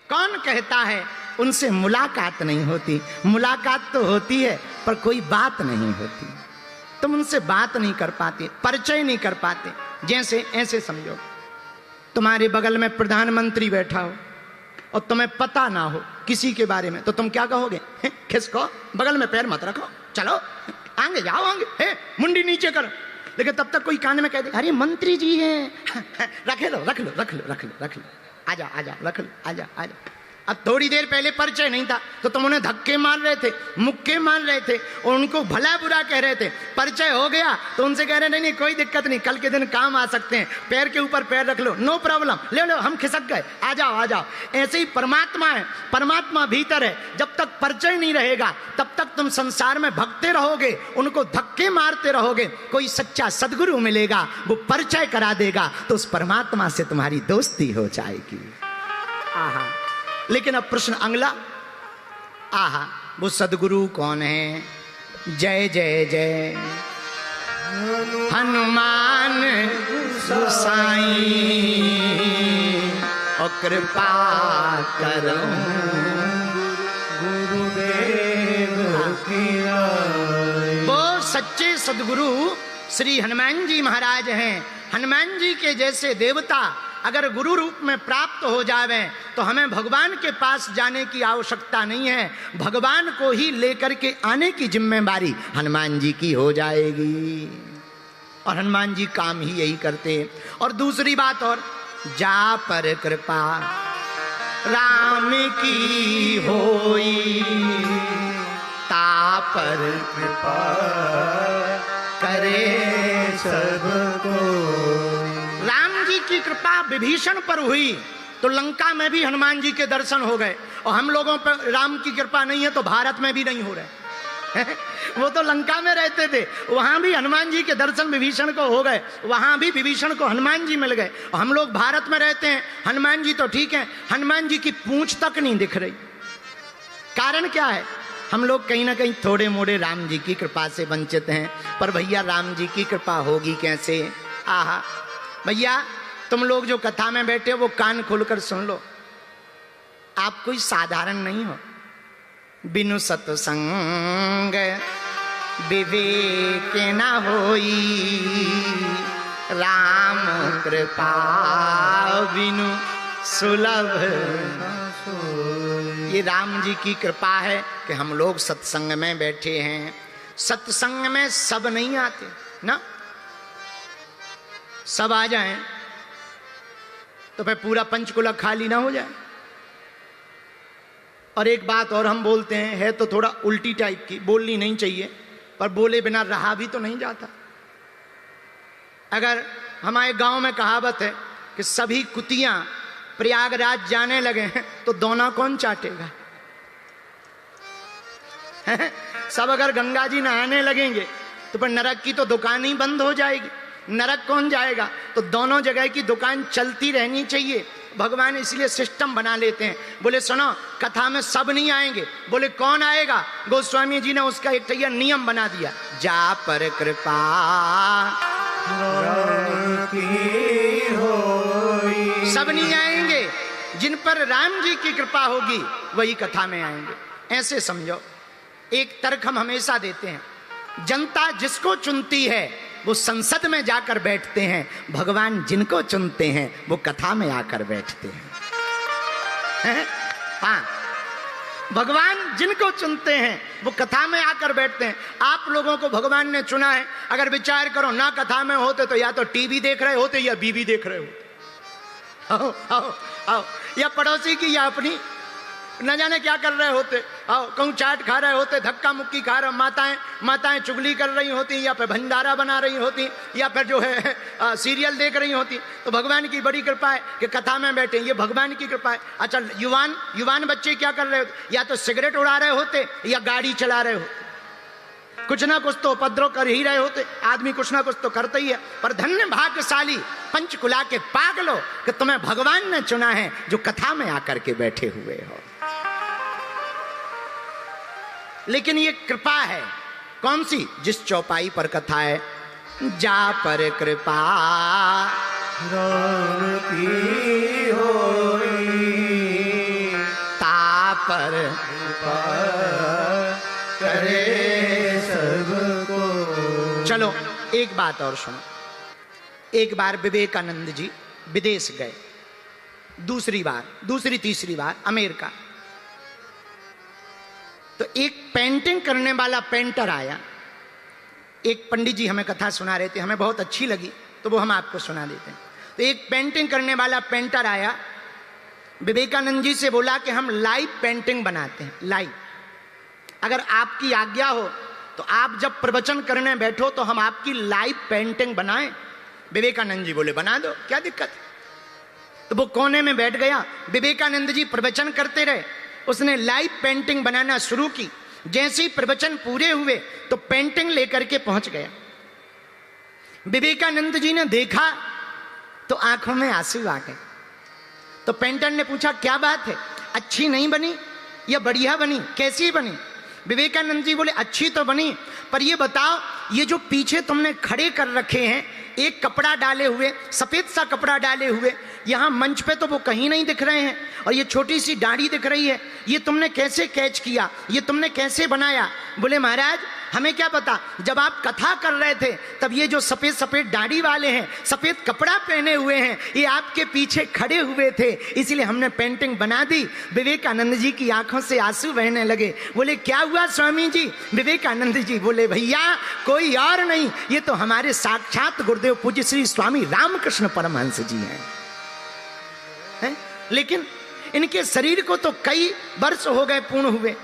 कौन कहता है उनसे मुलाकात नहीं होती? मुलाकात तो होती है पर कोई बात नहीं होती। तुम उनसे बात नहीं कर पाते, परिचय नहीं कर पाते। जैसे ऐसे समझो, तुम्हारे बगल में प्रधानमंत्री बैठा हो और तुम्हें पता ना हो किसी के बारे में, तो तुम क्या कहोगे? खिसको, बगल में पैर मत रखो, चलो आगे जाओ, आगे मुंडी नीचे करो। लेकिन तब तक कोई कान में कह दे, अरे मंत्री जी हैं, रख लो रख लो रख लो रख लो रख लो, आजा आजा, रख लो, आजा आजा। अब थोड़ी देर पहले परिचय नहीं था तो तुम उन्हें धक्के मार रहे थे, मुक्के मार रहे थे और उनको भला बुरा कह रहे थे। परिचय हो गया तो उनसे कह रहे नहीं नहीं कोई दिक्कत नहीं, कल के दिन काम आ सकते हैं, पैर के ऊपर पैर रख लो, नो प्रॉब्लम, ले लो, हम खिसक गए, आ जाओ आ जाओ। ऐसे ही परमात्मा है, परमात्मा भीतर है। जब तक परिचय नहीं रहेगा तब तक तुम संसार में भगते रहोगे, उनको धक्के मारते रहोगे। कोई सच्चा सदगुरु मिलेगा, वो परिचय करा देगा तो उस परमात्मा से तुम्हारी दोस्ती हो जाएगी। आहा, लेकिन अब प्रश्न अगला, आहा, वो सदगुरु कौन है? जय जय जय हनुमान गोसाई, और कृपा करो गुरुदेव की। वो सच्चे सदगुरु श्री हनुमान जी महाराज हैं। हनुमान जी के जैसे देवता अगर गुरु रूप में प्राप्त हो जावे तो हमें भगवान के पास जाने की आवश्यकता नहीं है, भगवान को ही लेकर के आने की जिम्मेदारी हनुमान जी की हो जाएगी। और हनुमान जी काम ही यही करते हैं। और दूसरी बात और, जा पर कृपा राम की होई, ता पर कृपा करे सबको। राम जी की कृपा विभीषण पर हुई तो लंका में भी हनुमान जी के दर्शन हो गए, और हम लोगों पर राम की कृपा नहीं है तो भारत में भी नहीं हो रहे। वो तो लंका में रहते थे, वहां भी हनुमान जी के दर्शन विभीषण को हो गए, वहां भी विभीषण को हनुमान जी मिल गए। और हम लोग भारत में रहते हैं, हनुमान जी तो ठीक है, हनुमान जी की पूंछ तक नहीं दिख रही। कारण क्या है? हम लोग कहीं ना कहीं थोड़े मोड़े राम जी की कृपा से वंचित हैं। पर भैया राम जी की कृपा होगी कैसे? आहा भैया, तुम लोग जो कथा में बैठे हो वो कान खोलकर सुन लो, आप कोई साधारण नहीं हो। बिनु सत्संग विवेक न होई, राम कृपा बिनु सुलभ। ये राम जी की कृपा है कि हम लोग सत्संग में बैठे हैं। सत्संग में सब नहीं आते ना, सब आ जाएं तो फिर पूरा पंचकुला खाली ना हो जाए। और एक बात और हम बोलते हैं, है तो थोड़ा उल्टी टाइप की, बोलनी नहीं चाहिए, पर बोले बिना रहा भी तो नहीं जाता। अगर हमारे गांव में कहावत है कि सभी कुतियां प्रयागराज जाने लगे हैं तो दोना कौन चाटेगा? सब अगर गंगा जी नहाने लगेंगे तो फिर नरक की तो दुकान ही बंद हो जाएगी, नरक कौन जाएगा? तो दोनों जगह की दुकान चलती रहनी चाहिए। भगवान इसलिए सिस्टम बना लेते हैं। बोले सुनो, कथा में सब नहीं आएंगे। बोले कौन आएगा? गोस्वामी जी ने उसका एक नियम बना दिया, जा पर कृपा सब नहीं आएंगे, जिन पर राम जी की कृपा होगी वही कथा में आएंगे। ऐसे समझो, एक तर्क हम हमेशा देते हैं, जनता जिसको चुनती है वो संसद में जाकर बैठते हैं, भगवान जिनको चुनते हैं वो कथा में आकर बैठते हैं। हाँ, भगवान जिनको चुनते हैं वो कथा में आकर बैठते हैं। आप लोगों को भगवान ने चुना है, अगर विचार करो ना कथा में होते तो या तो टीवी देख रहे होते या बीवी देख रहे होते। आओ आओ आओ, या पड़ोसी की या अपनी न जाने क्या कर रहे होते। आओ, कहूँ चाट खा रहे होते, धक्का मुक्की खा रहे, माताएं चुगली कर रही होती, या फिर भंडारा बना रही होती, या फिर जो है सीरियल देख रही होती। तो भगवान की बड़ी कृपा है कि कथा में बैठे, ये भगवान की कृपा है। अच्छा, युवान बच्चे क्या कर रहे होते? या तो सिगरेट उड़ा रहे होते या गाड़ी चला रहे होते। कुछ ना कुछ तो उपद्रव कर ही रहे होते। आदमी कुछ ना कुछ तो करता ही है। पर धन्य भाग्यशाली पंचकुला के पागलों कि तुम्हें भगवान ने चुना है जो कथा में आकर के बैठे हुए हो। लेकिन ये कृपा है कौन सी? जिस चौपाई पर कथा है, जा पर कृपा राम की होई, पर करे सबको। चलो एक बात और सुनो। एक बार विवेकानंद जी विदेश गए, दूसरी तीसरी बार अमेरिका। तो एक पेंटिंग करने वाला पेंटर आया। एक पंडित जी हमें कथा सुना रहे थे, हमें बहुत अच्छी लगी तो वो हम आपको सुना देते हैं। तो एक पेंटिंग करने वाला पेंटर आया, विवेकानंद जी से बोला कि हम लाइव पेंटिंग बनाते हैं, लाइव। अगर आपकी आज्ञा हो तो आप जब प्रवचन करने बैठो तो हम आपकी लाइव पेंटिंग बनाएं। विवेकानंद जी बोले बना दो, क्या दिक्कत है। तो वो कोने में बैठ गया, विवेकानंद जी प्रवचन करते रहे, उसने लाइव पेंटिंग बनाना शुरू की। जैसे ही प्रवचन पूरे हुए तो पेंटिंग लेकर के पहुंच गया। विवेकानंद जी ने देखा तो आंखों में आंसू आ गए। तो पेंटर ने पूछा क्या बात है, अच्छी नहीं बनी या बढ़िया बनी, कैसी बनी? विवेकानंद जी बोले अच्छी तो बनी, पर ये बताओ ये जो पीछे तुमने खड़े कर रखे हैं, एक कपड़ा डाले हुए, सफेद सा कपड़ा डाले हुए, यहां मंच पे तो वो कहीं नहीं दिख रहे हैं, और ये छोटी सी दाढ़ी दिख रही है, ये तुमने कैसे कैच किया, ये तुमने कैसे बनाया? बोले महाराज हमें क्या पता, जब आप कथा कर रहे थे तब ये जो सफेद सफेद दाढ़ी वाले हैं, सफेद कपड़ा पहने हुए हैं, ये आपके पीछे खड़े हुए थे, इसलिए हमने पेंटिंग बना दी। विवेकानंद जी की आंखों से आंसू बहने लगे। बोले क्या हुआ स्वामी जी? विवेकानंद जी बोले भैया कोई और नहीं, ये तो हमारे साक्षात गुरुदेव पूज्य श्री स्वामी रामकृष्ण परमहंस जी हैं। लेकिन इनके शरीर को तो कई वर्ष हो गए पूर्ण हुए,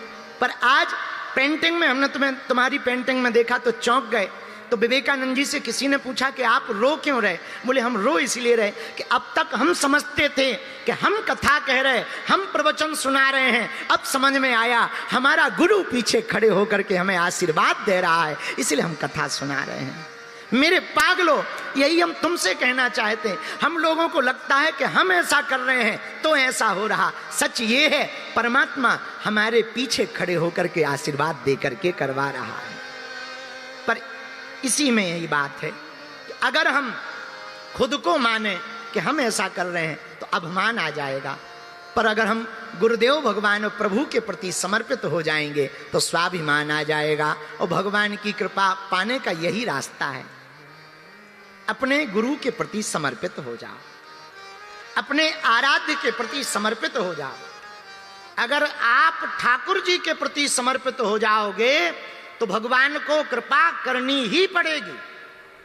पर आज पेंटिंग में हमने तुम्हारी पेंटिंग में देखा तो चौंक गए। तो विवेकानंद जी से किसी ने पूछा कि आप रो क्यों रहे? बोले हम रो इसलिए रहे कि अब तक हम समझते थे कि हम कथा कह रहे, हम प्रवचन सुना रहे हैं, अब समझ में आया हमारा गुरु पीछे खड़े होकर के हमें आशीर्वाद दे रहा है, इसलिए हम कथा सुना रहे हैं। मेरे पागलों, यही हम तुमसे कहना चाहते हैं। हम लोगों को लगता है कि हम ऐसा कर रहे हैं तो ऐसा हो रहा, सच ये है परमात्मा हमारे पीछे खड़े होकर के आशीर्वाद दे करके करवा रहा है। पर इसी में यही बात है कि अगर हम खुद को माने कि हम ऐसा कर रहे हैं तो अभिमान आ जाएगा, पर अगर हम गुरुदेव भगवान और प्रभु के प्रति समर्पित हो जाएंगे तो स्वाभिमान आ जाएगा, और भगवान की कृपा पाने का यही रास्ता है। अपने गुरु के प्रति समर्पित हो जाओ, अपने आराध्य के प्रति समर्पित हो जाओ। अगर आप ठाकुर जी के प्रति समर्पित हो जाओगे तो भगवान को कृपा करनी ही पड़ेगी।